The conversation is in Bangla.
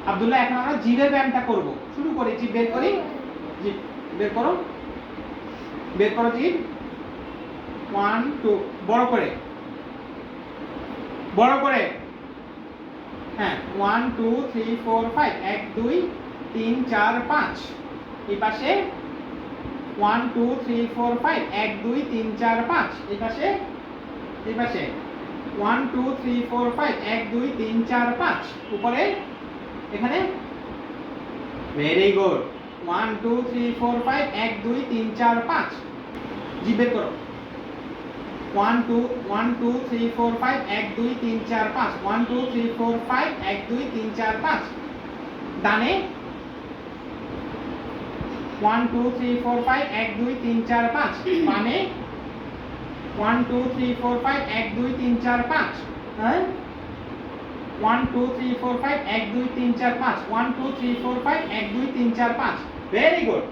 আব্দুল্লাহ এখন আমরা জিভের ব্যায়ামটা করব। শুরু করি, জিভ বের করি, জিভ বের করো, বের করো জিভ। 1 2 বড় করে, বড় করে, হ্যাঁ 1 2 3 4 5 1 2 3 4 5। এই পাশে 1 2 3 4 5 1 2 3 4 5। এই পাশে, এই পাশে 1 2 3 4 5 1 2 3 4 5। উপরে এখানে, ভেরি গুড। 1 2 3 4 5 1 2 3 4 5। জি বের করো। 1 2 1 2 3 4 5 1 2 3 4 5। 1 2 3 4 5 1 2 3 4 5। ডানে 1 2 3 4 5 1 2 3 4 5। বামে 1 2 3 4 5 1 2 3 4 5। হ্যাঁ 1 2 3 4 5 1 2 3 4 5। 1 2 3 4 5 1 2 3 4 5। Very good.